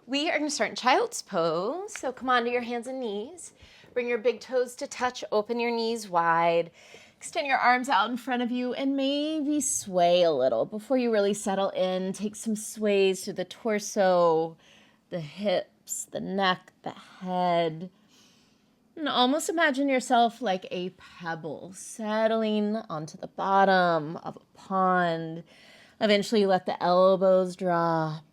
We are going to start in child's pose. So come onto your hands and knees. Bring your big toes to touch. Open your knees wide. Extend your arms out in front of you and maybe sway a little before you really settle in. Take some sways through the torso, the hips, the neck, the head. And almost imagine yourself like a pebble settling onto the bottom of a pond. Eventually let the elbows drop.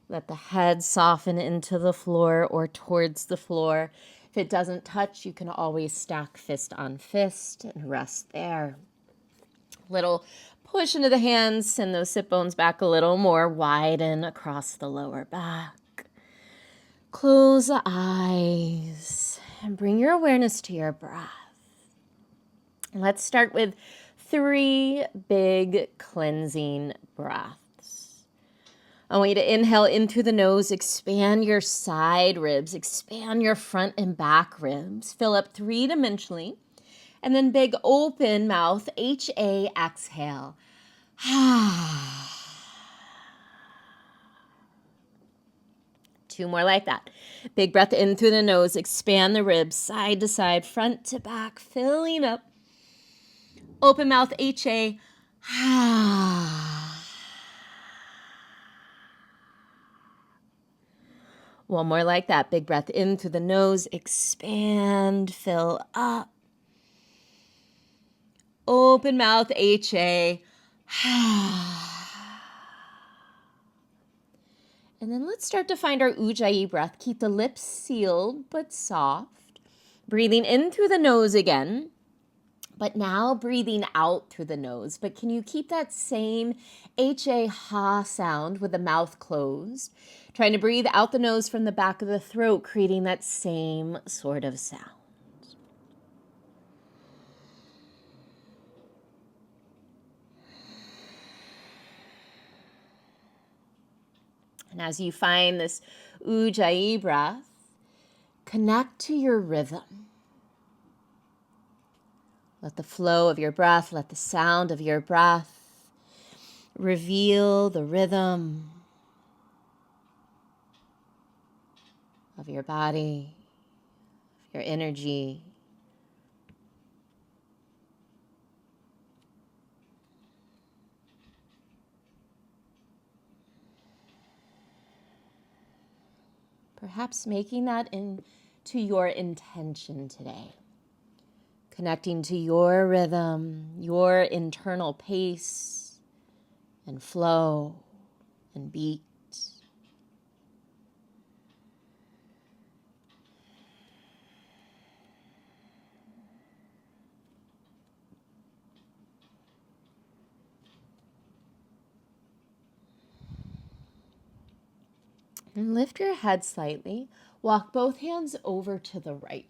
Let the head soften into the floor or towards the floor. If it doesn't touch, you can always stack fist on fist and rest there. Little push into the hands, send those sit bones back a little more, widen across the lower back. Close the eyes and bring your awareness to your breath. Let's start with 3 big cleansing breaths. I want you to inhale in through the nose, expand your side ribs, expand your front and back ribs, fill up 3-dimensionally, and then big open mouth, H-A, exhale. 2 more like that. Big breath in through the nose, expand the ribs, side to side, front to back, filling up. Open mouth, H-A. One more like that. Big breath in through the nose, expand, fill up. Open mouth, H-A. And then let's start to find our Ujjayi breath. Keep the lips sealed but soft. Breathing in through the nose again, but now breathing out through the nose. But can you keep that same H-A ha sound with the mouth closed? Trying to breathe out the nose from the back of the throat, creating that same sort of sound. And as you find this Ujjayi breath, connect to your rhythm. Let the flow of your breath, let the sound of your breath reveal the rhythm of your body, of your energy. Perhaps making that into your intention today. Connecting to your rhythm, your internal pace and flow and beat. And lift your head slightly. Walk both hands over to the right.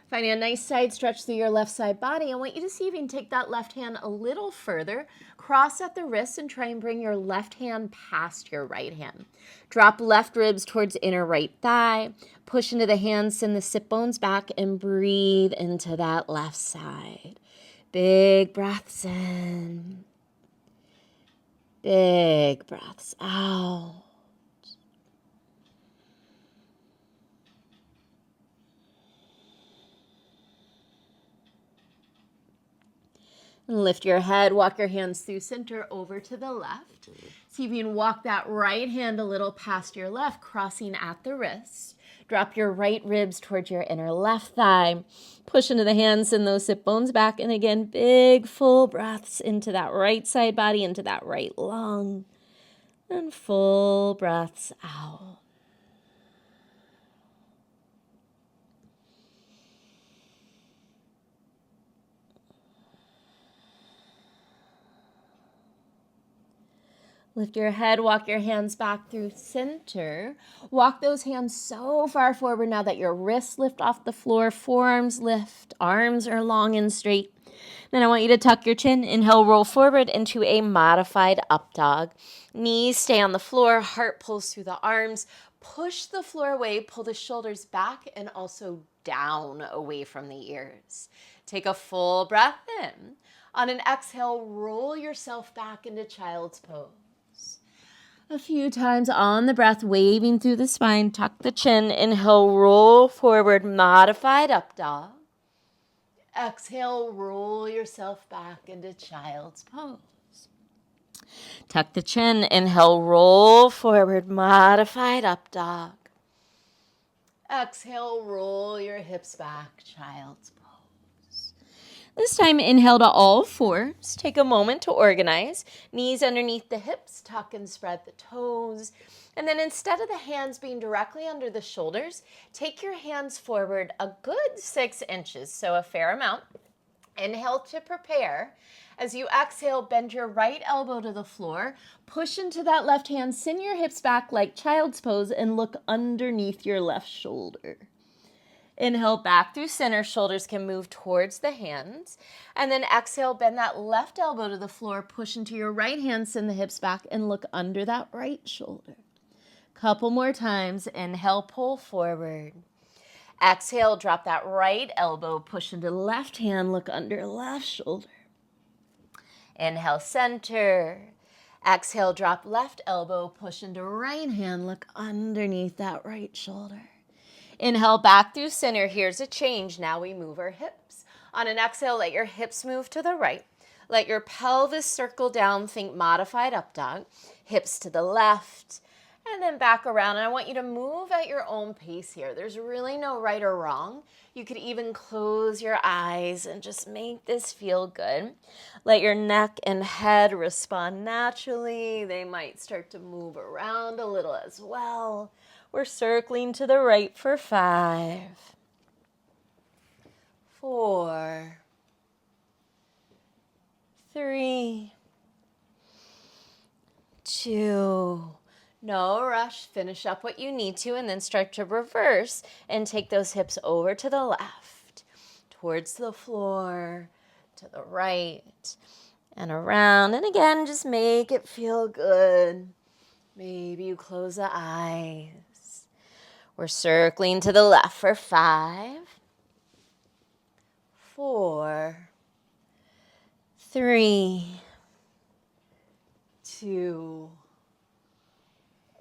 Finding a nice side stretch through your left side body. I want you to see if you can take that left hand a little further. Cross at the wrist and try and bring your left hand past your right hand. Drop left ribs towards inner right thigh. Push into the hands, send the sit bones back, and breathe into that left side. Big breaths in. Big breaths out. Lift your head, walk your hands through center over to the left. See if you can walk that right hand a little past your left, crossing at the wrist. Drop your right ribs towards your inner left thigh. Push into the hands, send those sit bones back. And again, big full breaths into that right side body, into that right lung. And full breaths out. Lift your head, walk your hands back through center. Walk those hands so far forward now that your wrists lift off the floor, forearms lift, arms are long and straight. Then I want you to tuck your chin. Inhale, roll forward into a modified up dog. Knees stay on the floor, heart pulls through the arms. Push the floor away, pull the shoulders back and also down away from the ears. Take a full breath in. On an exhale, roll yourself back into child's pose. A few times on the breath, waving through the spine. Tuck the chin. Inhale, roll forward, modified up dog. Exhale, roll yourself back into child's pose. Tuck the chin. Inhale, roll forward, modified up dog. Exhale, roll your hips back, child's pose. This time, inhale to all fours. Take a moment to organize. Knees underneath the hips, tuck and spread the toes. And then instead of the hands being directly under the shoulders, take your hands forward a good 6 inches, so a fair amount. Inhale to prepare. As you exhale, bend your right elbow to the floor. Push into that left hand, send your hips back like child's pose, and look underneath your left shoulder. Inhale back through center, shoulders can move towards the hands. And then exhale, bend that left elbow to the floor, push into your right hand, send the hips back, and look under that right shoulder. Couple more times. Inhale, pull forward. Exhale, drop that right elbow, push into left hand, look under left shoulder. Inhale, center. Exhale, drop left elbow, push into right hand, look underneath that right shoulder. Inhale, back through center. Here's a change. Now we move our hips. On an exhale, let your hips move to the right. Let your pelvis circle down. Think modified up dog. Hips to the left. And then back around. And I want you to move at your own pace here. There's really no right or wrong. You could even close your eyes and just make this feel good. Let your neck and head respond naturally. They might start to move around a little as well. We're circling to the right for 5, 4, 3, 2. No rush. Finish up what you need to and then start to reverse and take those hips over to the left, towards the floor, to the right, and around. And again, just make it feel good. Maybe you close the eyes. We're circling to the left for 5, 4, 3, 2,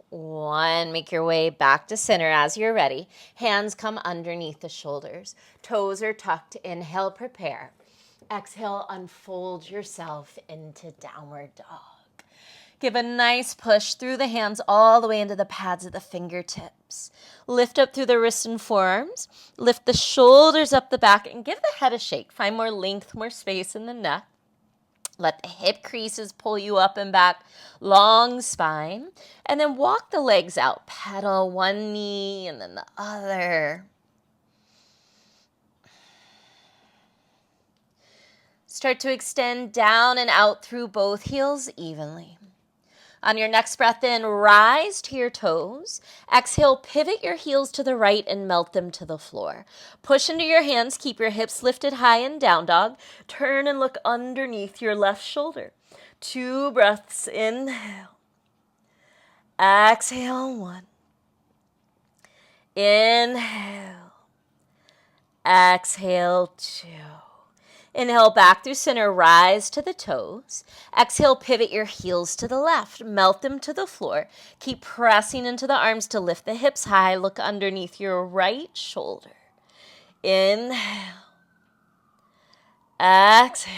1. Make your way back to center as you're ready. Hands come underneath the shoulders. Toes are tucked. Inhale, prepare. Exhale, unfold yourself into downward dog. Give a nice push through the hands all the way into the pads of the fingertips. Lift up through the wrists and forearms. Lift the shoulders up the back and give the head a shake. Find more length, more space in the neck. Let the hip creases pull you up and back. Long spine. And then walk the legs out. Pedal one knee and then the other. Start to extend down and out through both heels evenly. On your next breath in, rise to your toes. Exhale, pivot your heels to the right and melt them to the floor. Push into your hands. Keep your hips lifted high in down dog. Turn and look underneath your left shoulder. 2 breaths. Inhale. Exhale. 1. Inhale. Exhale. 2. Inhale back through center, rise to the toes. Exhale, pivot your heels to the left. Melt them to the floor. Keep pressing into the arms to lift the hips high. Look underneath your right shoulder. Inhale. Exhale.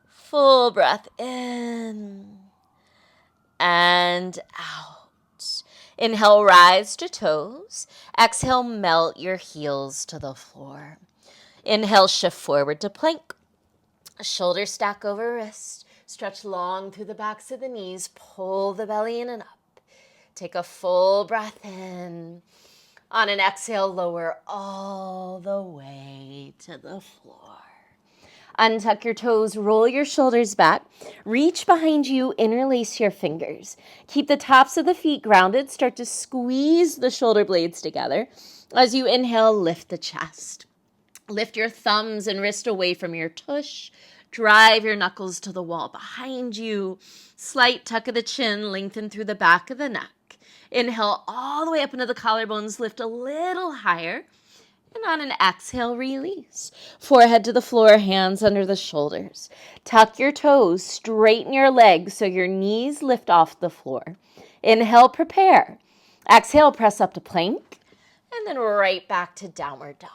Full breath in and out. Inhale, rise to toes. Exhale, melt your heels to the floor. Inhale, shift forward to plank. Shoulders stack over wrist. Stretch long through the backs of the knees. Pull the belly in and up. Take a full breath in. On an exhale, lower all the way to the floor. Untuck your toes, roll your shoulders back. Reach behind you, interlace your fingers. Keep the tops of the feet grounded. Start to squeeze the shoulder blades together. As you inhale, lift the chest. Lift your thumbs and wrist away from your tush. Drive your knuckles to the wall behind you. Slight tuck of the chin, lengthen through the back of the neck. Inhale all the way up into the collarbones. Lift a little higher. And on an exhale, release. Forehead to the floor, hands under the shoulders. Tuck your toes, straighten your legs so your knees lift off the floor. Inhale, prepare. Exhale, press up to plank. And then right back to downward dog.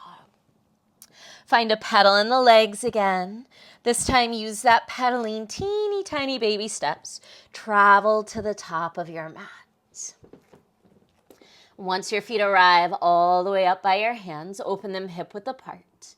Find a pedal in the legs again. This time use that pedaling, teeny tiny baby steps. Travel to the top of your mat. Once your feet arrive all the way up by your hands, open them hip width apart.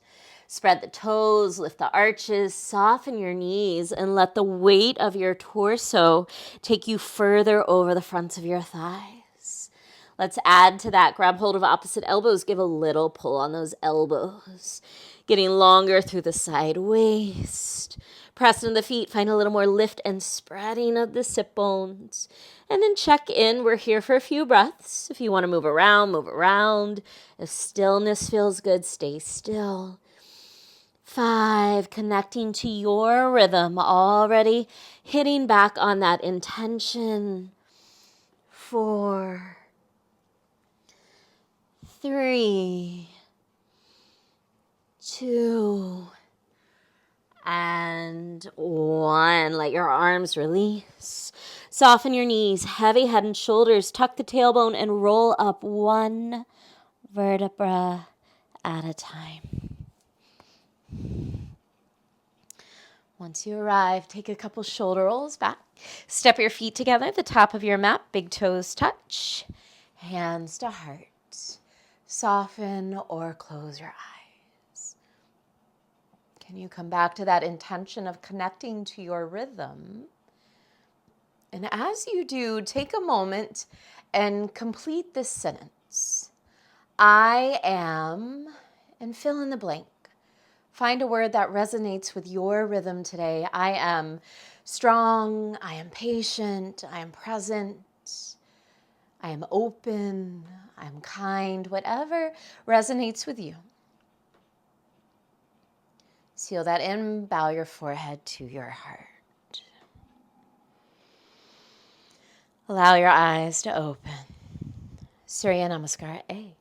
Spread the toes, lift the arches, soften your knees, and let the weight of your torso take you further over the fronts of your thighs. Let's add to that. Grab hold of opposite elbows. Give a little pull on those elbows. Getting longer through the side waist. Press into the feet. Find a little more lift and spreading of the sit bones. And then check in. We're here for a few breaths. If you want to move around, move around. If stillness feels good, stay still. 5, connecting to your rhythm, already hitting back on that intention. 4, 3, 2, and 1. Let your arms release. Soften your knees, heavy head and shoulders. Tuck the tailbone and roll up 1 vertebra at a time. Once you arrive, take a couple shoulder rolls back. Step your feet together at the top of your mat. Big toes touch. Hands to heart. Soften or close your eyes. Can you come back to that intention of connecting to your rhythm? And as you do, take a moment and complete this sentence. I am, and fill in the blank. Find a word that resonates with your rhythm today. I am strong. I am patient. I am present. I am open. I am kind. Whatever resonates with you. Seal that in. Bow your forehead to your heart. Allow your eyes to open. Surya Namaskar A.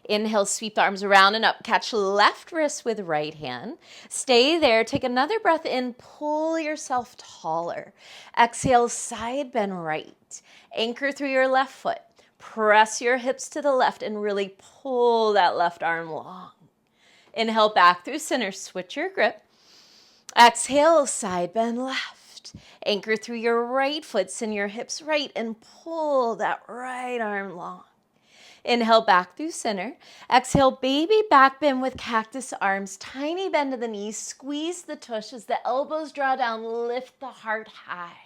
Inhale, sweep the arms around and up. Catch left wrist with right hand. Stay there. Take another breath in. Pull yourself taller. Exhale, side bend right. Anchor through your left foot. Press your hips to the left and really pull that left arm long. Inhale, back through center. Switch your grip. Exhale, side bend left. Anchor through your right foot. Send your hips right and pull that right arm long. Inhale, back through center. Exhale, baby back bend with cactus arms. Tiny bend to the knees. Squeeze the tush as the elbows draw down. Lift the heart high.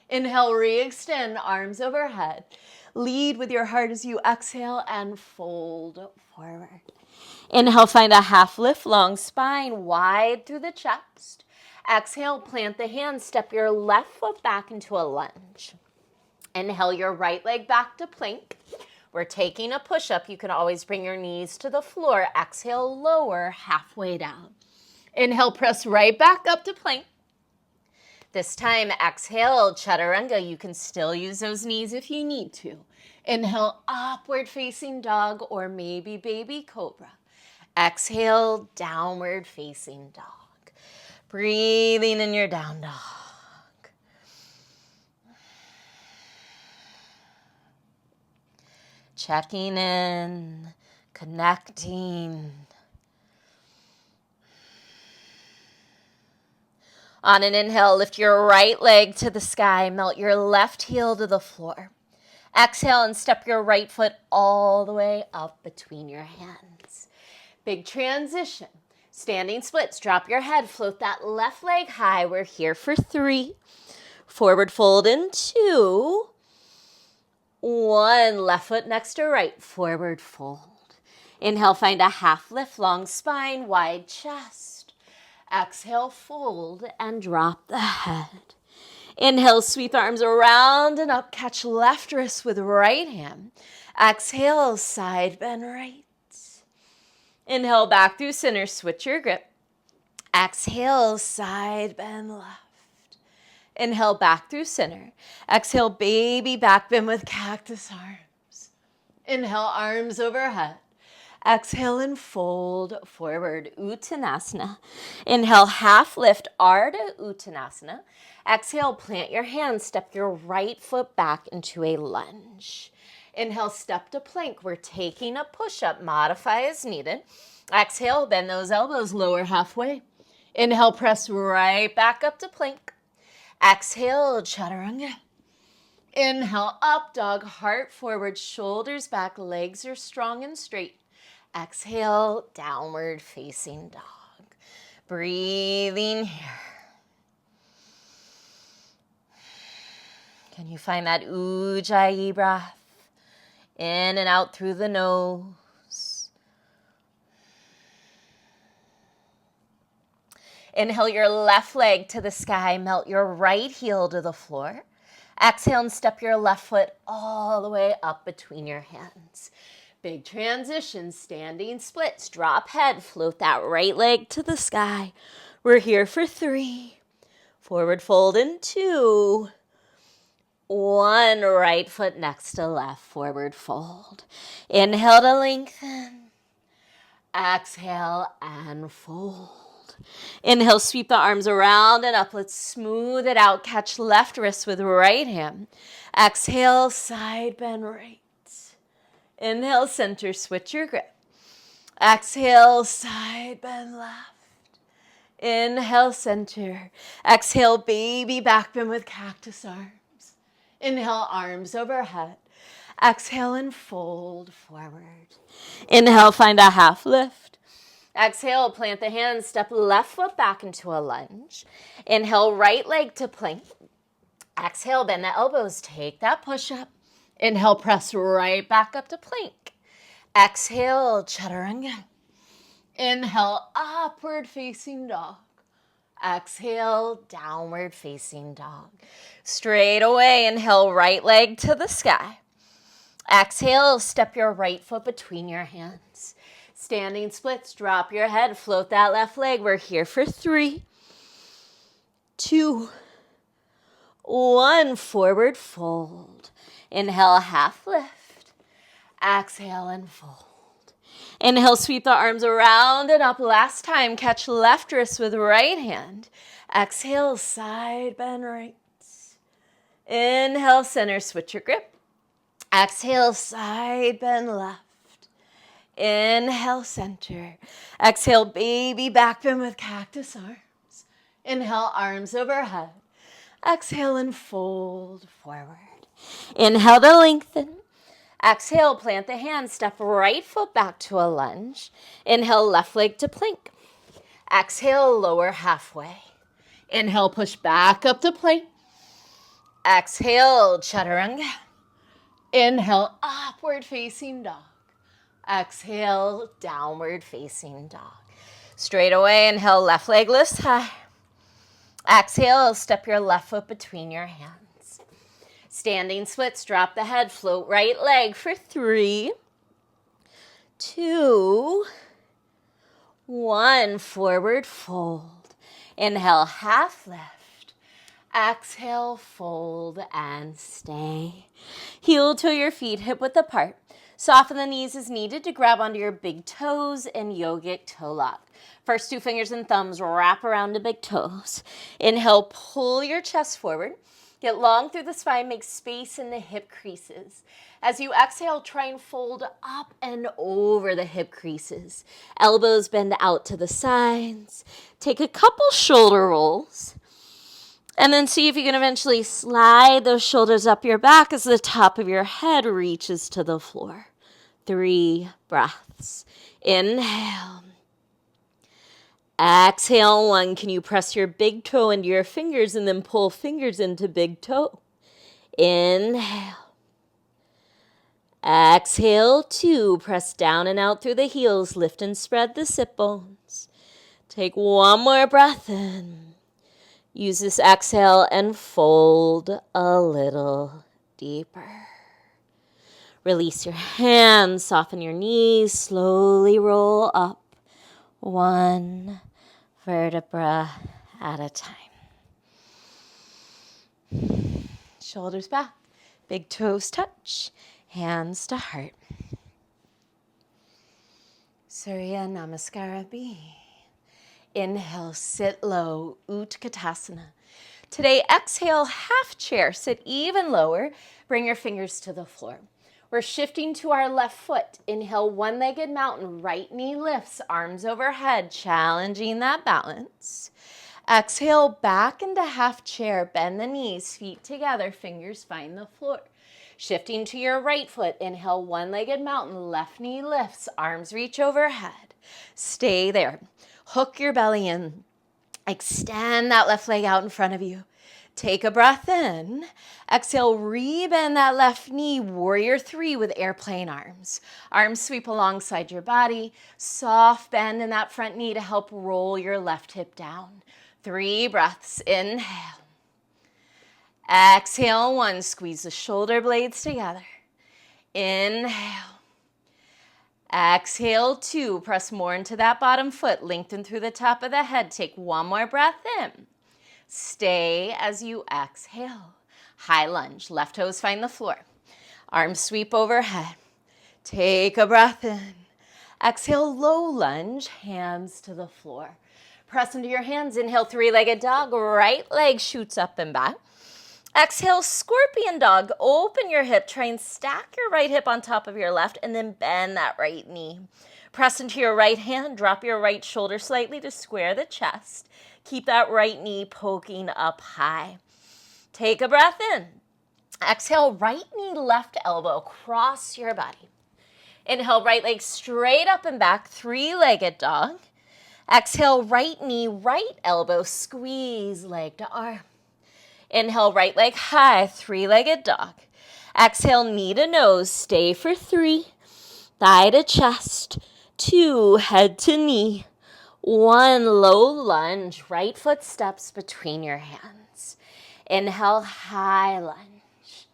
Inhale, re-extend, arms overhead. Lead with your heart as you exhale and fold forward. Inhale, find a half lift, long spine, wide through the chest. Exhale, plant the hands. Step your left foot back into a lunge. Inhale, your right leg back to plank. We're taking a push-up. You can always bring your knees to the floor. Exhale, lower, halfway down. Inhale, press right back up to plank. This time, exhale, chaturanga. You can still use those knees if you need to. Inhale, upward facing dog or maybe baby cobra. Exhale, downward facing dog. Breathing in your down dog. Checking in, connecting. On an inhale, lift your right leg to the sky. Melt your left heel to the floor. Exhale and step your right foot all the way up between your hands. Big transition. Standing splits. Drop your head. Float that left leg high. We're here for 3. Forward fold in 2. 1, left foot next to right, forward fold. Inhale, find a half lift, long spine, wide chest. Exhale, fold and drop the head. Inhale, sweep the arms around and up, catch left wrist with right hand. Exhale, side bend right. Inhale, back through center, switch your grip. Exhale, side bend left. Inhale, back through center. Exhale, baby back bend with cactus arms. Inhale, arms overhead. Exhale and fold forward, Uttanasana. Inhale, half lift, Ardha Uttanasana. Exhale, plant your hands, step your right foot back into a lunge. Inhale, step to plank. We're taking a push-up, modify as needed. Exhale, bend those elbows, lower halfway. Inhale, press right back up to plank. Exhale, chaturanga. Inhale, up dog, heart forward, shoulders back, legs are strong and straight. Exhale, downward facing dog. Breathing here. Can you find that Ujjayi breath? In and out through the nose. Inhale your left leg to the sky, melt your right heel to the floor. Exhale and step your left foot all the way up between your hands. Big transition, standing splits, drop head, float that right leg to the sky. We're here for 3. Forward fold in 2. 1, right foot next to left, forward fold. Inhale to lengthen. Exhale and fold. Inhale, sweep the arms around and up. Let's smooth it out. Catch left wrist with right hand. Exhale, side bend right. Inhale, center, switch your grip. Exhale, side bend left. Inhale, center. Exhale, baby back bend with cactus arms. Inhale, arms overhead. Exhale and fold forward. Inhale, find a half lift. Exhale, plant the hands, step left foot back into a lunge. Inhale, right leg to plank. Exhale, bend the elbows, take that push up. Inhale, press right back up to plank. Exhale, chaturanga. Inhale, upward facing dog. Exhale, downward facing dog. Straight away, inhale, right leg to the sky. Exhale, step your right foot between your hands. Standing splits, drop your head, float that left leg. We're here for 3, 2, 1, forward fold. Inhale, half lift. Exhale and fold. Inhale, sweep the arms around and up. Last time, catch left wrist with right hand. Exhale, side bend right. Inhale, center, switch your grip. Exhale, side bend left. Inhale, center. Exhale, baby back bend with cactus arms. Inhale, arms overhead. Exhale and fold forward. Inhale to lengthen. Exhale, plant the hands, step right foot back to a lunge. Inhale, left leg to plank. Exhale, lower halfway. Inhale, push back up to plank. Exhale, chaturanga. Inhale, upward facing dog. Exhale, downward facing dog. Straight away, inhale, left leg lifts high. Exhale, step your left foot between your hands. Standing splits, drop the head, float right leg for 3, 2, 1, forward fold. Inhale, half lift. Exhale, fold and stay. Heel to your feet, hip width apart. Soften the knees as needed to grab onto your big toes in yogic toe lock. First 2 fingers and thumbs wrap around the big toes. Inhale, pull your chest forward. Get long through the spine, make space in the hip creases. As you exhale, try and fold up and over the hip creases. Elbows bend out to the sides. Take a couple shoulder rolls. And then see if you can eventually slide those shoulders up your back as the top of your head reaches to the floor. 3 breaths. Inhale. Exhale, 1. Can you press your big toe into your fingers and then pull fingers into big toe? Inhale. Exhale, 2. Press down and out through the heels. Lift and spread the sit bones. Take 1 more breath in. Use this exhale and fold a little deeper. Release your hands, soften your knees, slowly roll up 1 vertebra at a time. Shoulders back, big toes touch, hands to heart. Surya Namaskara B. Inhale, sit low, Utkatasana. Today, exhale, half chair, sit even lower. Bring your fingers to the floor. We're shifting to our left foot. Inhale, one-legged mountain, right knee lifts, arms overhead, challenging that balance. Exhale, back into half chair, bend the knees, feet together, fingers find the floor. Shifting to your right foot, inhale, one-legged mountain, left knee lifts, arms reach overhead. Stay there. Hook your belly in. Extend that left leg out in front of you. Take a breath in. Exhale, rebend that left knee, warrior three with airplane arms. Arms sweep alongside your body. Soft bend in that front knee to help roll your left hip down. 3 breaths. Inhale. Exhale, 1. Squeeze the shoulder blades together. Inhale. Exhale, 2. Press more into that bottom foot. Lengthen through the top of the head. Take 1 more breath in. Stay as you exhale. High lunge. Left toes find the floor. Arms sweep overhead. Take a breath in. Exhale, low lunge. Hands to the floor. Press into your hands. Inhale, 3-legged dog. Right leg shoots up and back. Exhale, scorpion dog. Open your hip. Try and stack your right hip on top of your left and then bend that right knee. Press into your right hand. Drop your right shoulder slightly to square the chest. Keep that right knee poking up high. Take a breath in. Exhale, right knee, left elbow. Cross your body. Inhale, right leg straight up and back. 3-legged dog. Exhale, right knee, right elbow. Squeeze leg to arm. Inhale, right leg high, 3-legged dog. Exhale, knee to nose. Stay for 3. Thigh to chest. 2, head to knee. 1, low lunge. Right foot steps between your hands. Inhale, high lunge.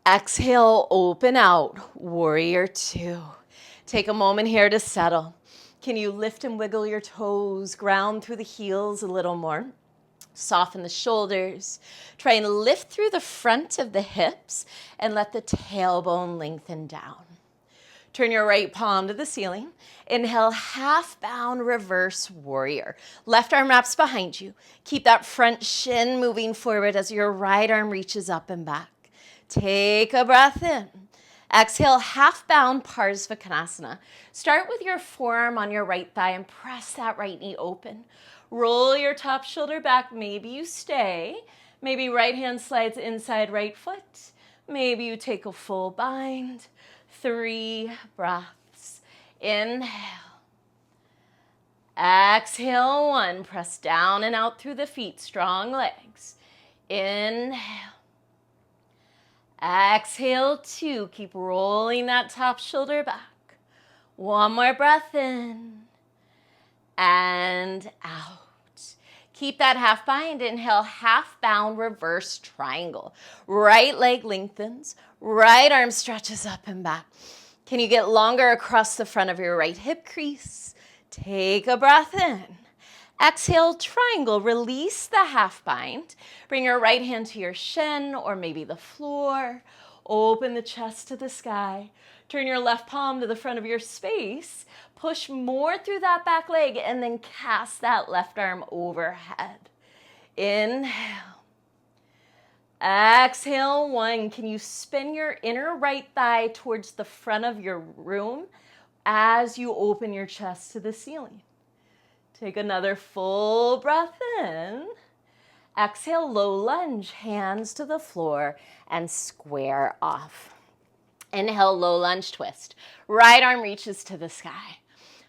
Exhale, open out. Warrior 2. Take a moment here to settle. Can you lift and wiggle your toes? Ground through the heels a little more. Soften the shoulders. Try and lift through the front of the hips and let the tailbone lengthen down. Turn your right palm to the ceiling. Inhale, half bound reverse warrior. Left arm wraps behind you. Keep that front shin moving forward as your right arm reaches up and back. Take a breath in. Exhale, half bound Parsvakonasana. Start with your forearm on your right thigh and press that right knee open. Roll your top shoulder back. Maybe you stay. Maybe right hand slides inside right foot. Maybe you take a full bind. 3 breaths. Inhale. Exhale, 1. Press down and out through the feet. Strong legs. Inhale. Exhale, 2. Keep rolling that top shoulder back. 1 more breath in. And out. Keep that half bind. Inhale, half bound reverse triangle. Right leg lengthens. Right arm stretches up and back. Can you get longer across the front of your right hip crease? Take a breath in. Exhale, triangle. Release the half bind. Bring your right hand to your shin or maybe the floor. Open the chest to the sky. Turn your left palm to the front of your space. Push more through that back leg and then cast that left arm overhead. Inhale. Exhale, 1. Can you spin your inner right thigh towards the front of your room as you open your chest to the ceiling? Take another full breath in. Exhale, low lunge, hands to the floor and square off. Inhale, low lunge twist. Right arm reaches to the sky.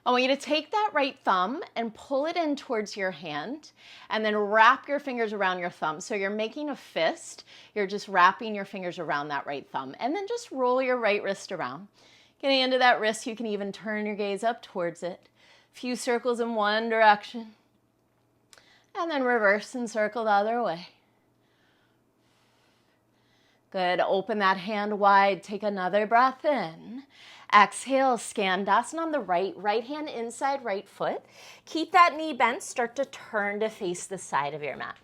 I want you to take that right thumb and pull it in towards your hand and then wrap your fingers around your thumb. So you're making a fist. You're just wrapping your fingers around that right thumb and then just roll your right wrist around. Getting into that wrist, you can even turn your gaze up towards it. A few circles in one direction and then reverse and circle the other way. Good. Open that hand wide. Take another breath in. Exhale, Skandasana on the right hand inside right foot. Keep that knee bent. Start to turn to face the side of your mat.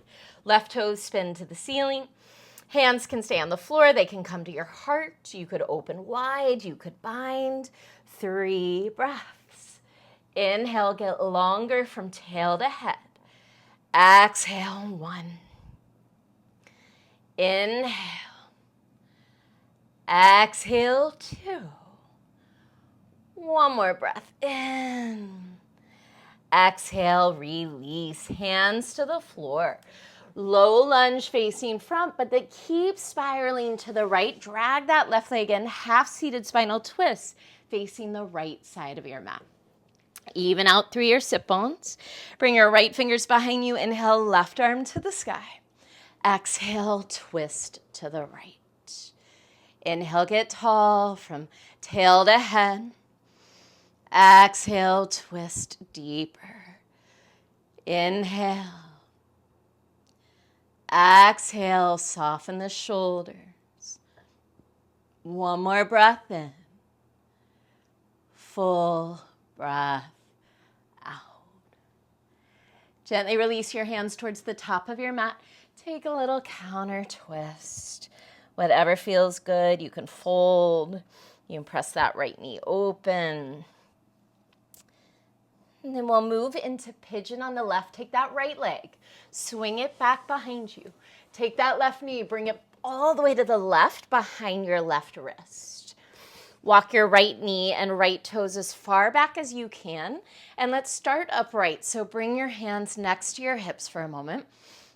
Left toes spin to the ceiling. Hands can stay on the floor. They can come to your heart. You could open wide. You could bind. 3 breaths. Inhale, get longer from tail to head. Exhale, 1. Inhale. Exhale, 2. One more breath in. Exhale, release. Hands to the floor. Low lunge facing front, but they keep spiraling to the right. Drag that left leg in. Half-seated spinal twist facing the right side of your mat. Even out through your sit bones. Bring your right fingers behind you. Inhale, left arm to the sky. Exhale, twist to the right. Inhale, get tall from tail to head. Exhale, twist deeper. Inhale. Exhale, soften the shoulders. One more breath in. Full breath out. Gently release your hands towards the top of your mat. Take a little counter twist. Whatever feels good, you can fold. You can press that right knee open. And then we'll move into pigeon on the left. Take that right leg, swing it back behind you. Take that left knee, bring it all the way to the left behind your left wrist. Walk your right knee and right toes as far back as you can. And let's start upright. So bring your hands next to your hips for a moment.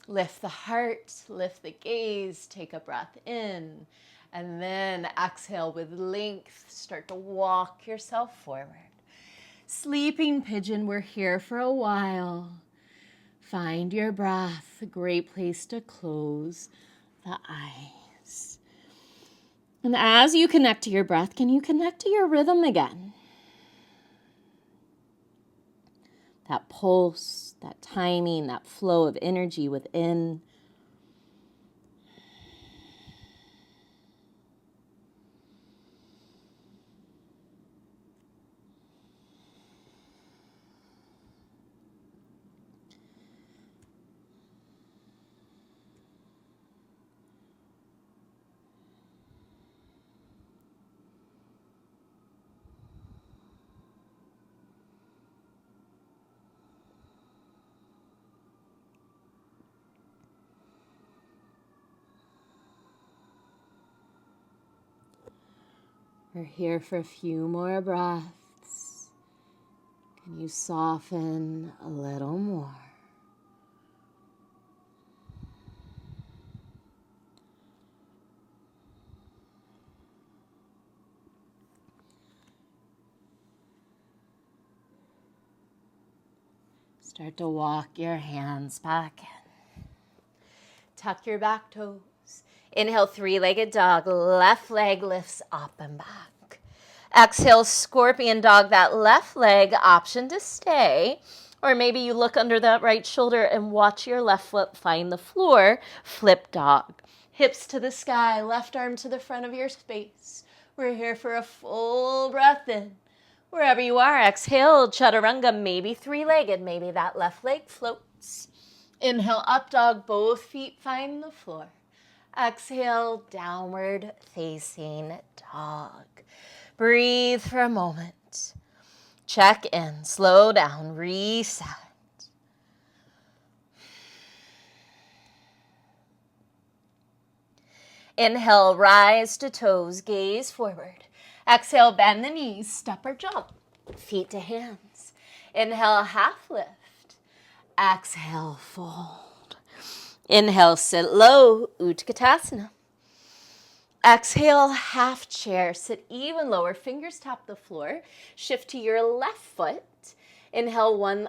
Lift the heart, lift the gaze, take a breath in. And then exhale with length. Start to walk yourself forward. Sleeping pigeon, we're here for a while. Find your breath, a great place to close the eyes. And as you connect to your breath, can you connect to your rhythm again? That pulse, that timing, that flow of energy within. We're here for a few more breaths. Can you soften a little more? Start to walk your hands back in. Tuck your back toes. Inhale, 3-legged dog. Left leg lifts up and back. Exhale, scorpion dog. That left leg, option to stay. Or maybe you look under that right shoulder and watch your left foot find the floor. Flip dog. Hips to the sky, left arm to the front of your space. We're here for a full breath in. Wherever you are, exhale, chaturanga, maybe 3-legged. Maybe that left leg floats. Inhale, up dog. Both feet find the floor. Exhale, downward facing dog. Breathe for a moment. Check in, slow down, reset. Inhale, rise to toes, gaze forward. Exhale, bend the knees, step or jump, feet to hands. Inhale, half lift. Exhale, fold. Inhale, sit low, Utkatasana. Exhale, half chair, sit even lower, fingers tap the floor. Shift to your left foot. Inhale,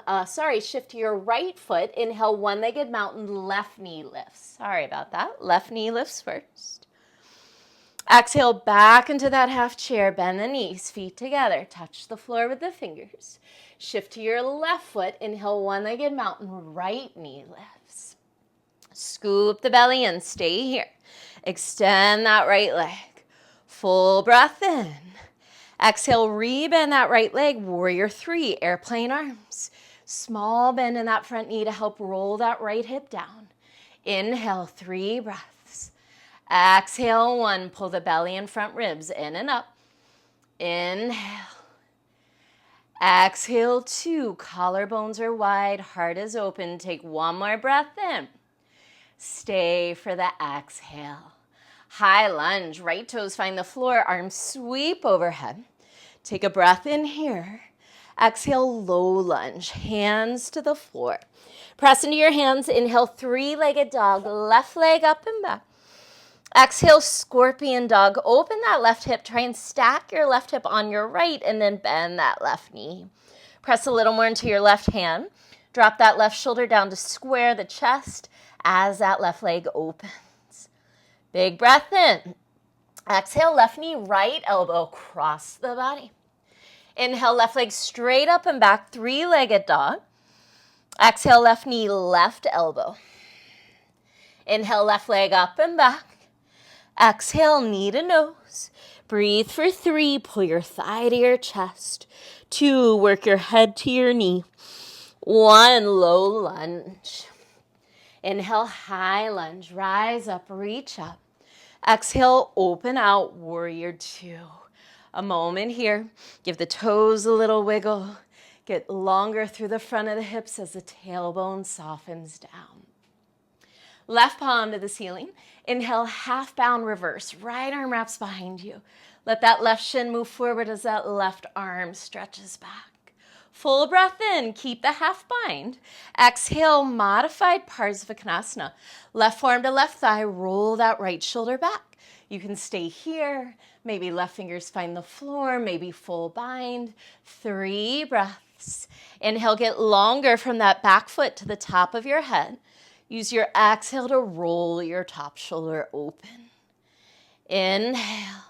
shift to your right foot. Inhale, one-legged mountain, left knee lifts. Sorry about that. Left knee lifts first. Exhale, back into that half chair, bend the knees, feet together, touch the floor with the fingers. Shift to your left foot. Inhale, one-legged mountain, right knee lifts. Scoop the belly in, stay here. Extend that right leg. Full breath in. Exhale, rebend that right leg, warrior 3, airplane arms. Small bend in that front knee to help roll that right hip down. Inhale, 3 breaths. Exhale, 1. Pull the belly and front ribs in and up. Inhale. Exhale, 2. Collarbones are wide, heart is open. Take 1 more breath in. Stay for the exhale. High lunge, right toes find the floor, arms sweep overhead. Take a breath in here. Exhale, low lunge, hands to the floor. Press into your hands, inhale, 3-legged dog, left leg up and back. Exhale, scorpion dog. Open that left hip. Try and stack your left hip on your right and then bend that left knee. Press a little more into your left hand. Drop that left shoulder down to square the chest as that left leg opens. Big breath in. Exhale, left knee, right elbow, cross the body. Inhale, left leg straight up and back, 3-legged dog. Exhale, left knee, left elbow. Inhale, left leg up and back. Exhale, knee to nose. Breathe for 3. Pull your thigh to your chest. 2. Work your head to your knee. 1. Low lunge. Inhale, high lunge. Rise up, reach up. Exhale, open out, warrior 2. A moment here. Give the toes a little wiggle. Get longer through the front of the hips as the tailbone softens down. Left palm to the ceiling. Inhale, half bound reverse. Right arm wraps behind you. Let that left shin move forward as that left arm stretches back. Full breath in. Keep the half bind. Exhale, modified Parsvakonasana. Left forearm to left thigh. Roll that right shoulder back. You can stay here. Maybe left fingers find the floor. Maybe full bind. 3 breaths. Inhale, get longer from that back foot to the top of your head. Use your exhale to roll your top shoulder open. Inhale.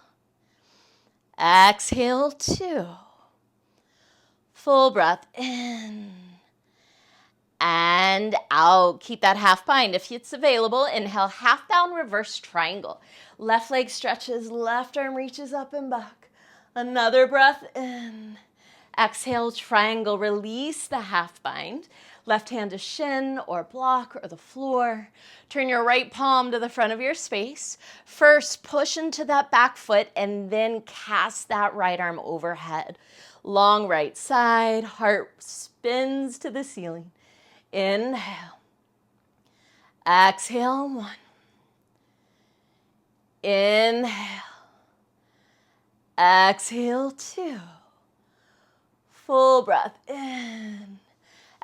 Exhale, 2. Full breath in and out. Keep that half bind if it's available. Inhale, half bound reverse triangle. Left leg stretches, left arm reaches up and back. Another breath in. Exhale, triangle. Release the half bind. Left hand to shin or block or the floor. Turn your right palm to the front of your space. First, push into that back foot and then cast that right arm overhead. Long right side, heart spins to the ceiling. Inhale. Exhale, 1. Inhale. Exhale, 2. Full breath in.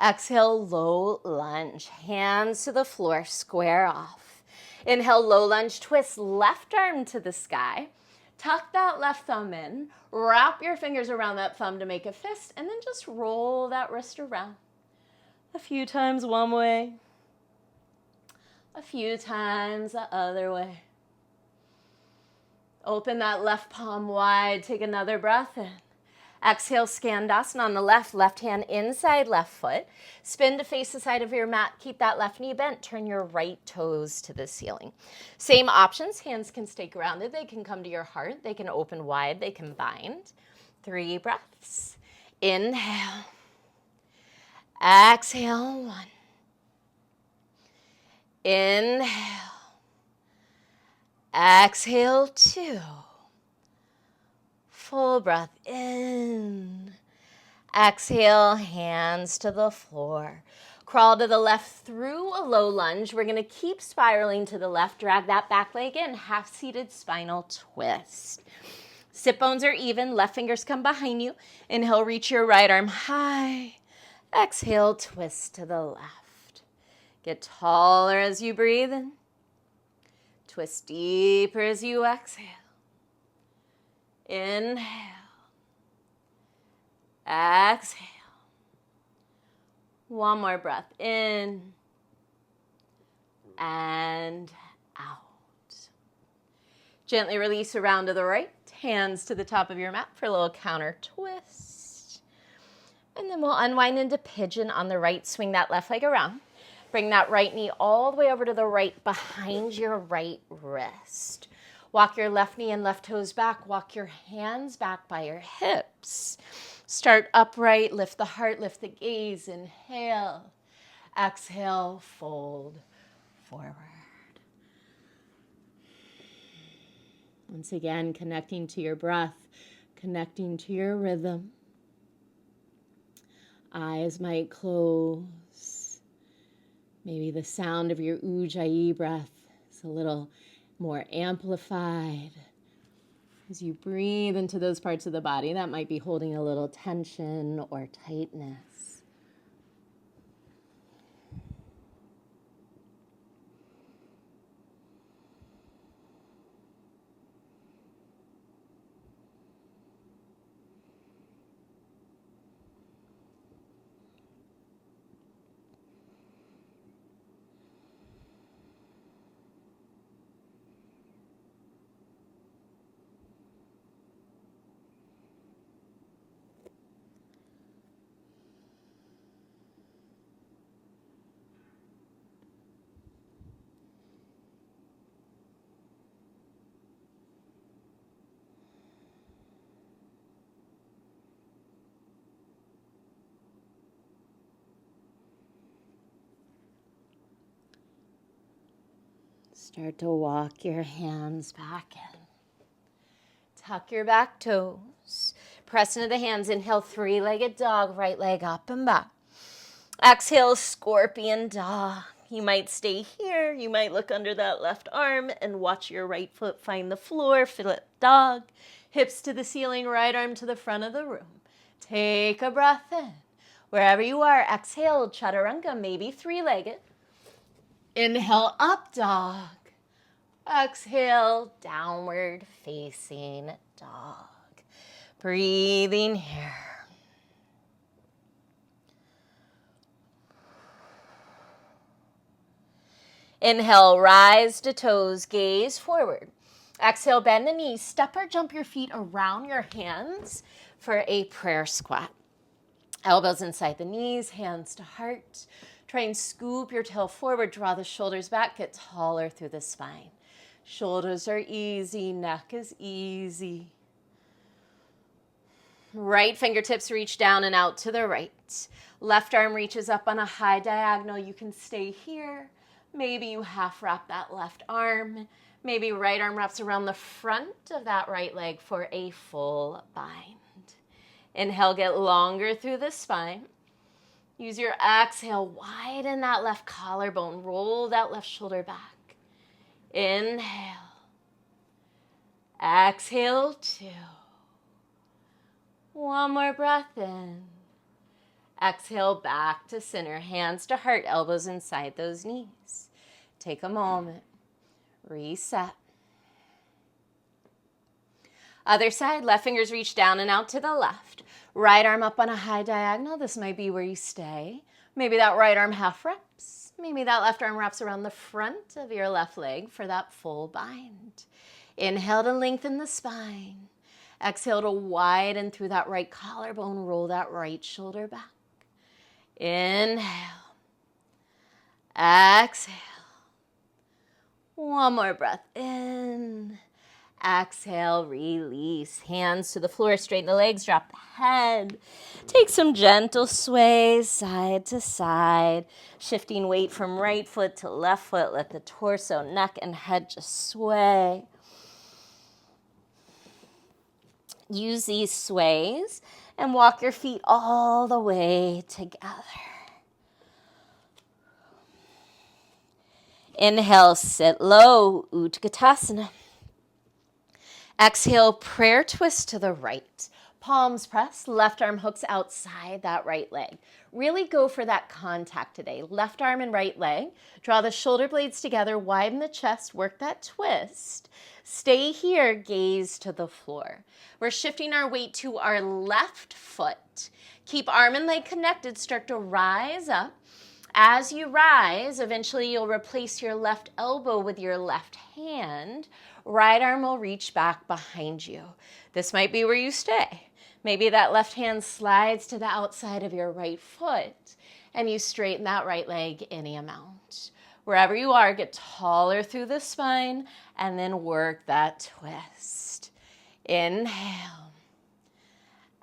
Exhale, low lunge. Hands to the floor, square off. Inhale, low lunge, twist left arm to the sky. Tuck that left thumb in. Wrap your fingers around that thumb to make a fist, and then just roll that wrist around. A few times one way. A few times the other way. Open that left palm wide. Take another breath in. Exhale, Skandasana on the left. Left hand inside left foot. Spin to face the side of your mat. Keep that left knee bent. Turn your right toes to the ceiling. Same options. Hands can stay grounded. They can come to your heart. They can open wide. They can bind. 3 breaths. Inhale. Exhale, 1. Inhale. Exhale, 2. Full breath in. Exhale, hands to the floor. Crawl to the left through a low lunge. We're going to keep spiraling to the left. Drag that back leg in. Half-seated spinal twist. Sit bones are even. Left fingers come behind you. Inhale, reach your right arm high. Exhale, twist to the left. Get taller as you breathe in. Twist deeper as you exhale. Inhale. Exhale. One more breath in and out. Gently release around to the right. Hands to the top of your mat for a little counter twist. And then we'll unwind into pigeon on the right. Swing that left leg around. Bring that right knee all the way over to the right behind your right wrist. Walk your left knee and left toes back. Walk your hands back by your hips. Start upright. Lift the heart. Lift the gaze. Inhale. Exhale. Fold forward. Once again, connecting to your breath, connecting to your rhythm. Eyes might close. Maybe the sound of your Ujjayi breath is a little more amplified. As you breathe into those parts of the body that might be holding a little tension or tightness. Start to walk your hands back in. Tuck your back toes. Press into the hands. Inhale, three-legged dog, right leg up and back. Exhale, scorpion dog. You might stay here. You might look under that left arm and watch your right foot find the floor. Flip dog. Hips to the ceiling, right arm to the front of the room. Take a breath in. Wherever you are, exhale, chaturanga, maybe three-legged. Inhale, up dog. Exhale, downward facing dog. Breathing here. Inhale, rise to toes, gaze forward. Exhale, bend the knees. Step or jump your feet around your hands for a prayer squat. Elbows inside the knees, hands to heart. Try and scoop your tail forward, draw the shoulders back, get taller through the spine. Shoulders are easy, neck is easy. Right fingertips reach down and out to the right. Left arm reaches up on a high diagonal. You can stay here. Maybe you half wrap that left arm. Maybe right arm wraps around the front of that right leg for a full bind. Inhale, get longer through the spine. Use your exhale, widen that left collarbone. Roll that left shoulder back. Inhale. Exhale, 2. One more breath in. Exhale, back to center. Hands to heart, elbows inside those knees. Take a moment. Reset. Other side, left fingers reach down and out to the left. Right arm up on a high diagonal. This might be where you stay. Maybe that right arm half wraps. Maybe that left arm wraps around the front of your left leg for that full bind. Inhale to lengthen the spine. Exhale to widen through that right collarbone. Roll that right shoulder back. Inhale. Exhale. One more breath in. Exhale, release. Hands to the floor, straighten the legs, drop the head. Take some gentle sways side to side. Shifting weight from right foot to left foot. Let the torso, neck, and head just sway. Use these sways and walk your feet all the way together. Inhale, sit low, Utkatasana. Exhale, prayer twist to the right. Palms press, left arm hooks outside that right leg. Really go for that contact today. Left arm and right leg. Draw the shoulder blades together, widen the chest, work that twist. Stay here, gaze to the floor. We're shifting our weight to our left foot. Keep arm and leg connected, start to rise up. As you rise, eventually you'll replace your left elbow with your left hand. Right arm will reach back behind you. This might be where you stay. Maybe that left hand slides to the outside of your right foot and you straighten that right leg any amount. Wherever you are, get taller through the spine and then work that twist. Inhale.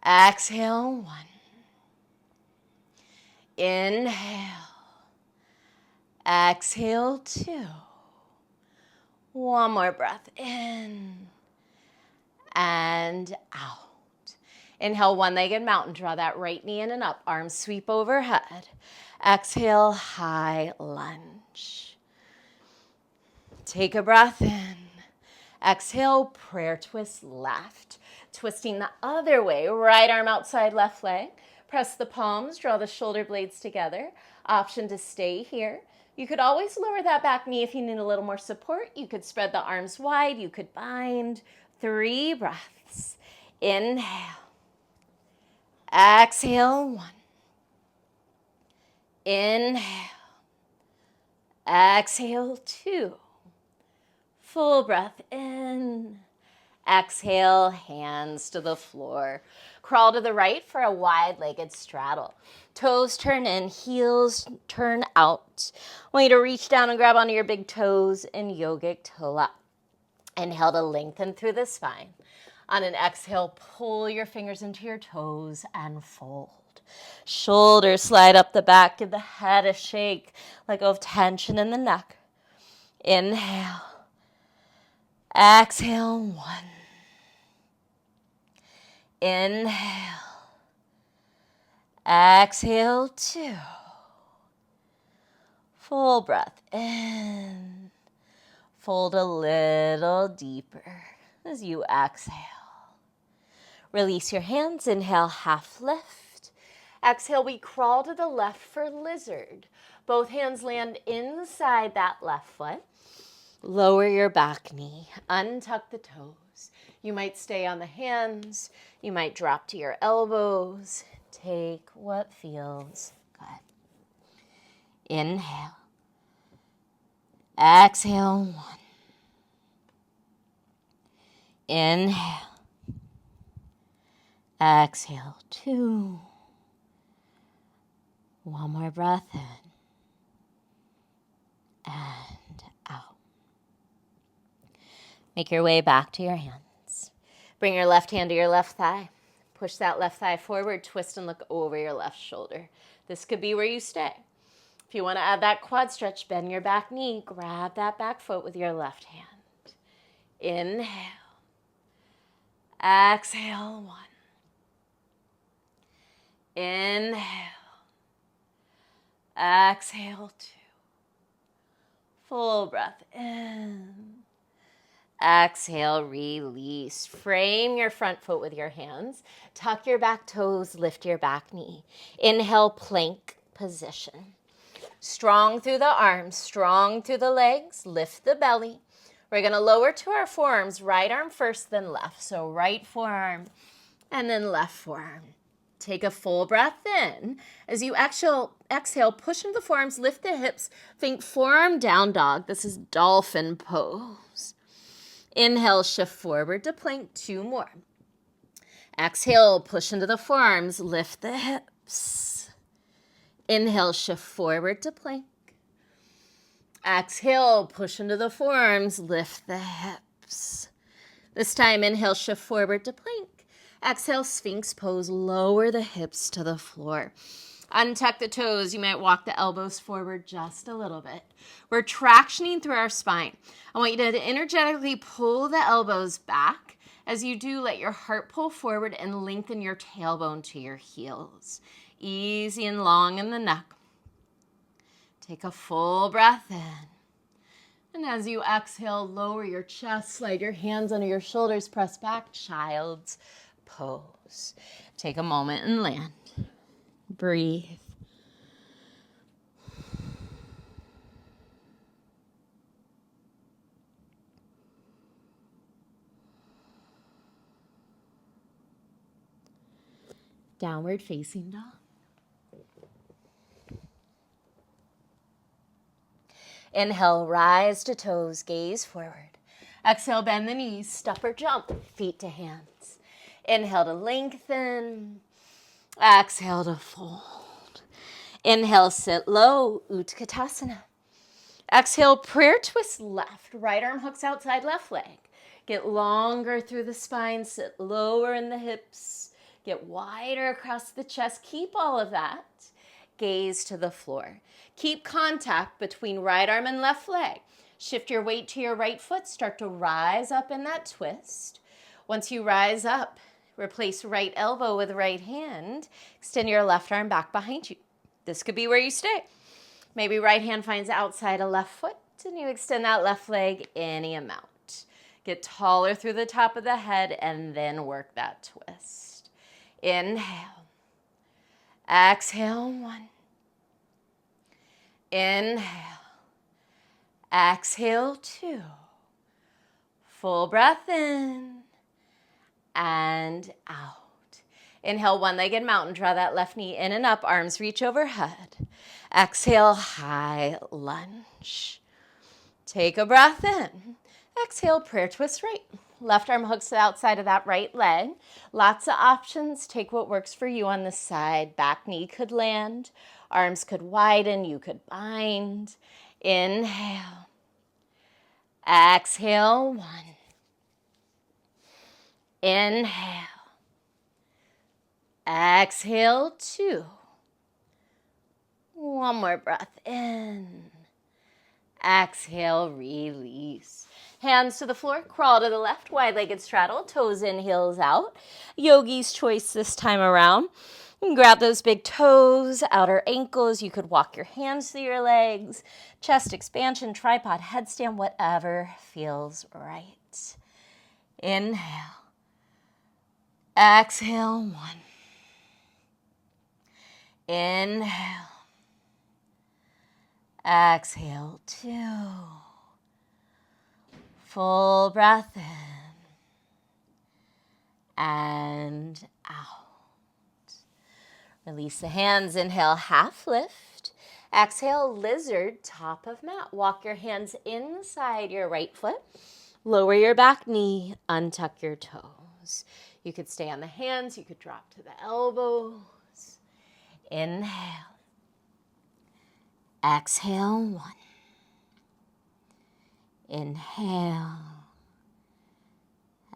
Exhale, 1. Inhale. Exhale, 2. One more breath in. and out. Inhale, one-legged mountain. Draw that right knee in and up. Arms sweep overhead. Exhale, high lunge. Take a breath in. Exhale, prayer twist left. Twisting the other way, right arm outside left leg. Press the palms, draw the shoulder blades together. Option to stay here. You could always lower that back knee if you need a little more support. You could spread the arms wide. You could bind. 3 breaths. Inhale. Exhale, 1. Inhale. Exhale, 2. Full breath in. Exhale, hands to the floor. Crawl to the right for a wide-legged straddle. Toes turn in, heels turn out. I want you to reach down and grab onto your big toes in yogic toe up. Inhale to lengthen through the spine. On an exhale, pull your fingers into your toes and fold. Shoulders slide up the back, give the head a shake, let go of tension in the neck. Inhale. Exhale, 1. Inhale. Exhale, 2. Full breath in. Fold a little deeper as you exhale. Release your hands. Inhale, half lift. Exhale, we crawl to the left for lizard. Both hands land inside that left foot. Lower your back knee. Untuck the toes. You might stay on the hands. You might drop to your elbows. Take what feels good. Inhale. Exhale, 1. Inhale. Exhale, 2. One more breath in. And out. Make your way back to your hands. Bring your left hand to your left thigh. Push that left thigh forward, twist and look over your left shoulder. This could be where you stay. If you want to add that quad stretch, bend your back knee. Grab that back foot with your left hand. Inhale. Exhale, 1. Inhale. Exhale, 2. Full breath in. Exhale, release. Frame your front foot with your hands. Tuck your back toes, lift your back knee. Inhale, plank position. Strong through the arms, strong through the legs. Lift the belly. We're going to lower to our forearms, right arm first, then left. So right forearm and then left forearm. Take a full breath in. As you exhale, push into the forearms, lift the hips. Think forearm down dog. This is dolphin pose. Inhale, shift forward to plank. 2 more. Exhale, push into the forearms, lift the hips. Inhale, shift forward to plank. Exhale, push into the forearms, lift the hips. This time, inhale, shift forward to plank. Exhale, Sphinx pose, lower the hips to the floor. Untuck the toes. You might walk the elbows forward just a little bit. We're tractioning through our spine. I want you to energetically pull the elbows back. As you do, let your heart pull forward and lengthen your tailbone to your heels. Easy and long in the neck. Take a full breath in. And as you exhale, lower your chest, slide your hands under your shoulders, press back, child's pose. Take a moment and land. Breathe. Downward facing dog. Inhale, rise to toes, gaze forward. Exhale, bend the knees, step or jump, feet to hands. Inhale to lengthen. Exhale to fold. Inhale, sit low, Utkatasana. Exhale, prayer twist left. Right arm hooks outside left leg. Get longer through the spine, sit lower in the hips. Get wider across the chest. Keep all of that. Gaze to the floor. Keep contact between right arm and left leg. Shift your weight to your right foot. Start to rise up in that twist. Once you rise up, replace right elbow with right hand. Extend your left arm back behind you. This could be where you stay. Maybe right hand finds outside of left foot, and you extend that left leg any amount. Get taller through the top of the head, and then work that twist. Inhale. Exhale, 1. Inhale. Exhale, 2. Full breath in and out. Inhale, one-legged mountain. Draw that left knee in and up. Arms reach overhead. Exhale, high lunge. Take a breath in. Exhale, prayer twist right. Left arm hooks to the outside of that right leg. Lots of options. Take what works for you on this side. Back knee could land. Arms could widen. You could bind. Inhale. Exhale, 1. Inhale. Exhale, 2. One more breath in. Exhale, release. Hands to the floor, crawl to the left, wide-legged straddle, toes in, heels out. Yogi's choice this time around. You can grab those big toes, outer ankles. You could walk your hands through your legs. Chest expansion, tripod, headstand, whatever feels right. Inhale. Exhale, 1. Inhale. Exhale, 2. Full breath in and out. Release the hands. Inhale, half lift. Exhale, lizard, top of mat. Walk your hands inside your right foot. Lower your back knee, untuck your toes. You could stay on the hands. You could drop to the elbows. Inhale. Exhale, 1. Inhale.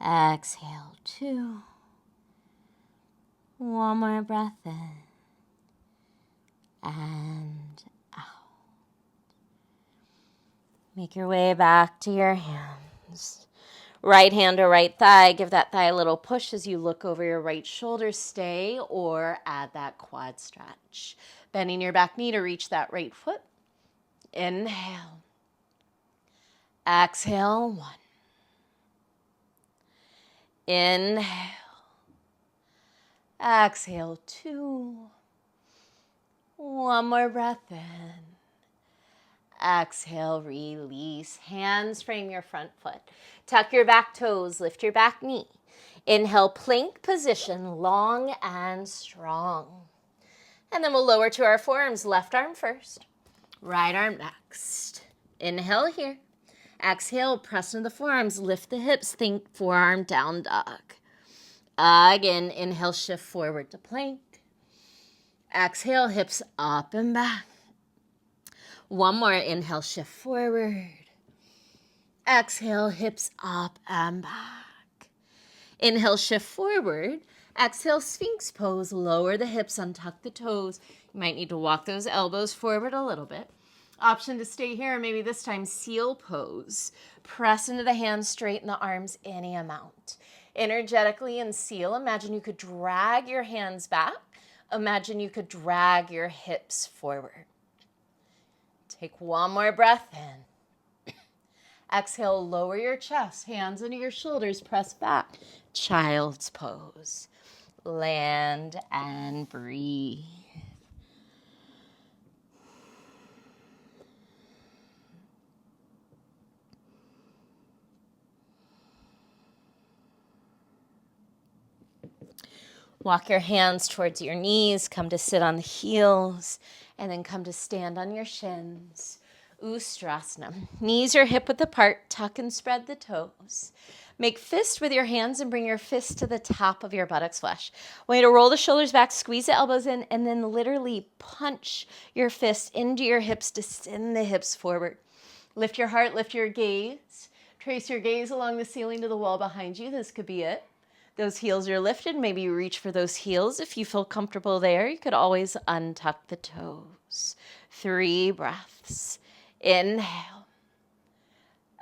Exhale, 2. One more breath in and out. Make your way back to your hands. Right hand to right thigh. Give that thigh a little push as you look over your right shoulder. Stay or add that quad stretch. Bending your back knee to reach that right foot. Inhale. Exhale, 1. Inhale. Exhale, 2. One more breath in. Exhale, release. Hands frame your front foot. Tuck your back toes, lift your back knee. Inhale, plank position, long and strong. And then we'll lower to our forearms, left arm first, right arm next. Inhale here. Exhale, press into the forearms, lift the hips, think forearm down dog. Again, inhale, shift forward to plank. Exhale, hips up and back. One more, inhale, shift forward. Exhale, hips up and back. Inhale, shift forward. Exhale, Sphinx pose. Lower the hips, untuck the toes. You might need to walk those elbows forward a little bit. Option to stay here, maybe this time seal pose. Press into the hands, straighten the arms any amount. Energetically in seal, imagine you could drag your hands back. Imagine you could drag your hips forward. Take one more breath in. Exhale, lower your chest, hands into your shoulders, press back. Child's pose. Land and breathe. Walk your hands towards your knees, come to sit on the heels, and then come to stand on your shins. Ustrasana. Knees are hip width apart, tuck and spread the toes. Make fist with your hands and bring your fist to the top of your buttocks flesh. I want you to roll the shoulders back, squeeze the elbows in, and then literally punch your fist into your hips to send the hips forward. Lift your heart, lift your gaze. Trace your gaze along the ceiling to the wall behind you. This could be it. Those heels are lifted. Maybe you reach for those heels. If you feel comfortable there, you could always untuck the toes. 3 breaths. Inhale.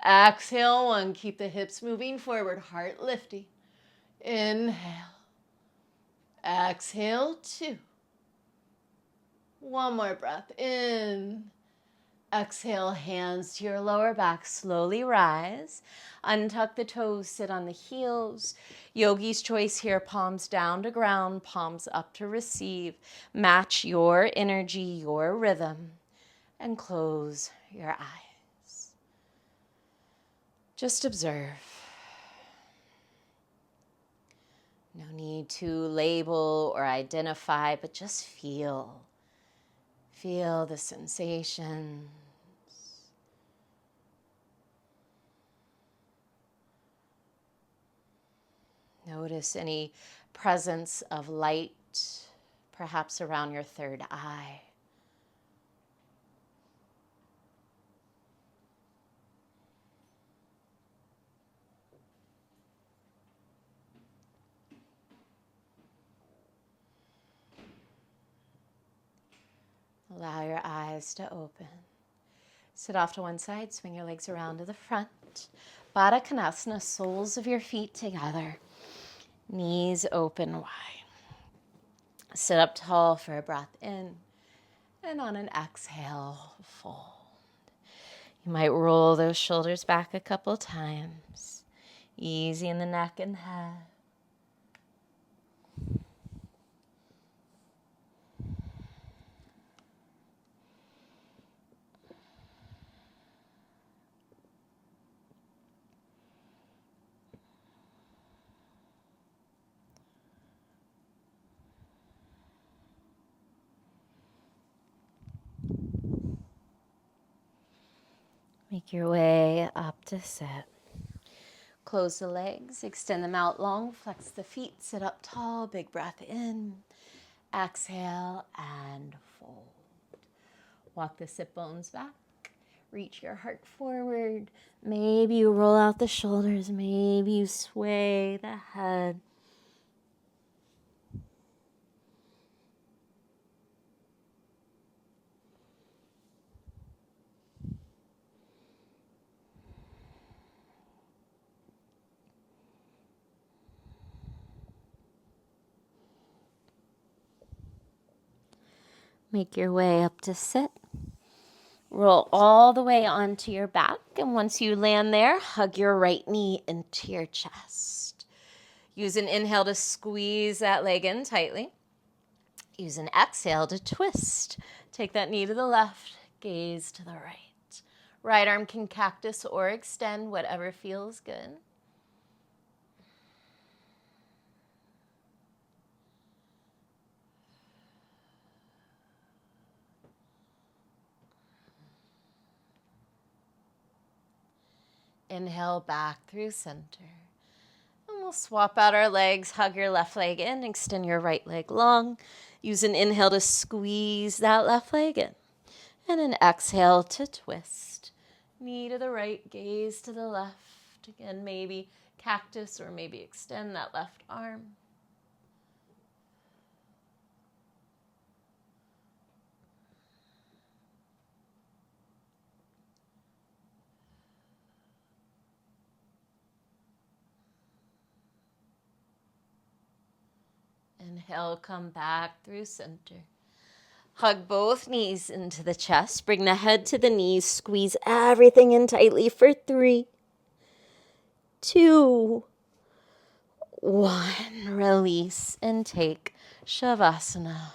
Exhale, 1. Keep the hips moving forward, heart lifting. Inhale. Exhale, 2. One more breath in. Exhale, hands to your lower back. Slowly rise. Untuck the toes, sit on the heels. Yogi's choice here, palms down to ground, palms up to receive. Match your energy, your rhythm, and close your eyes. Just observe. No need to label or identify, but just feel. Feel the sensations. Notice any presence of light, perhaps around your third eye. Allow your eyes to open. Sit off to one side, swing your legs around to the front. Baddha Konasana, soles of your feet together, knees open wide. Sit up tall for a breath in, and on an exhale, fold. You might roll those shoulders back a couple times. Easy in the neck and head. Make your way up to sit. Close the legs, extend them out long, flex the feet, sit up tall, big breath in. Exhale and fold. Walk the sit bones back. Reach your heart forward. Maybe you roll out the shoulders. Maybe you sway the head. Make your way up to sit. Roll all the way onto your back. And once you land there, hug your right knee into your chest. Use an inhale to squeeze that leg in tightly. Use an exhale to twist. Take that knee to the left, gaze to the right. Right arm can cactus or extend, whatever feels good. Inhale back through center. And we'll swap out our legs. Hug your left leg in. Extend your right leg long. Use an inhale to squeeze that left leg in. And an exhale to twist. Knee to the right, gaze to the left. Again, maybe cactus or maybe extend that left arm. Inhale, come back through center. Hug both knees into the chest. Bring the head to the knees. Squeeze everything in tightly for 3, 2, 1. Release and take Shavasana.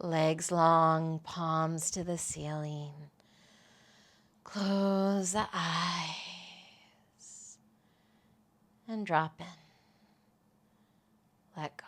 Legs long, palms to the ceiling. Close the eyes and drop in. Let go.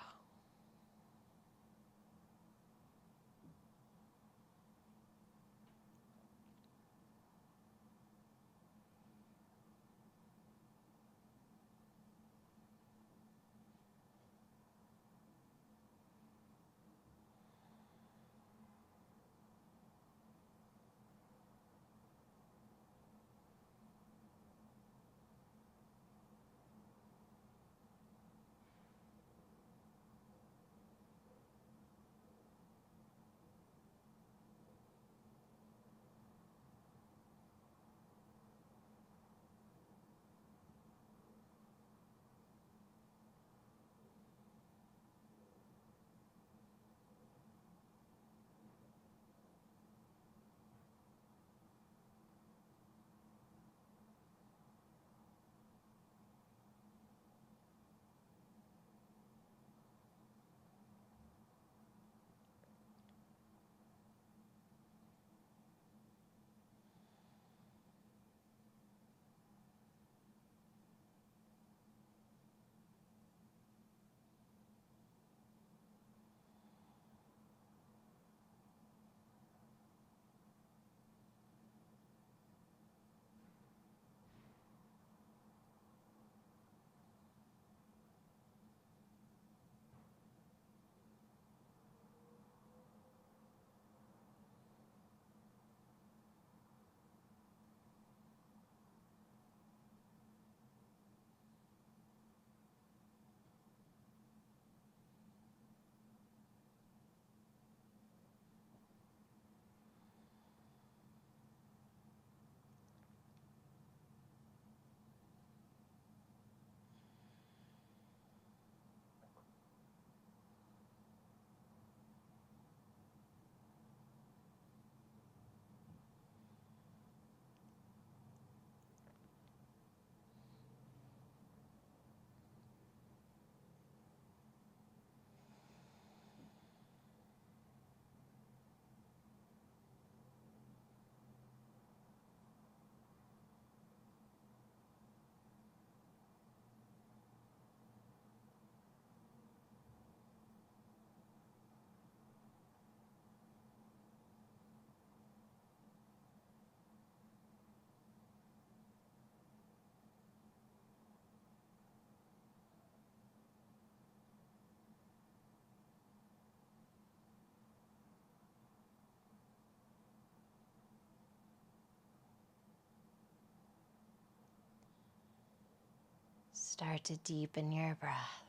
Start to deepen your breath.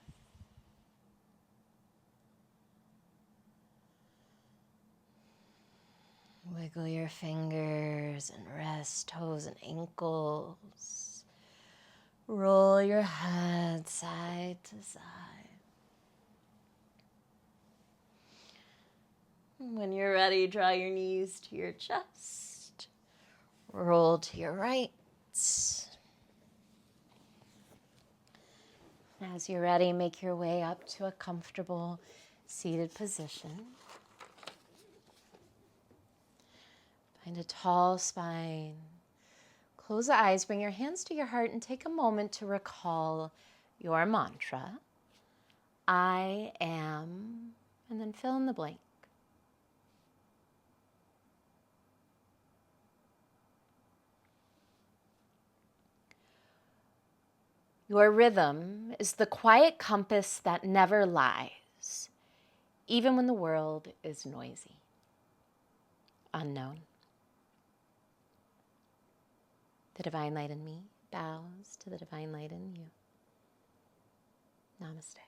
Wiggle your fingers and wrists, toes, and ankles. Roll your head side to side. When you're ready, draw your knees to your chest. Roll to your right. As you're ready, make your way up to a comfortable seated position. Find a tall spine. Close the eyes, bring your hands to your heart, and take a moment to recall your mantra. I am, and then fill in the blank. Your rhythm is the quiet compass that never lies, even when the world is noisy. Unknown. The divine light in me bows to the divine light in you. Namaste.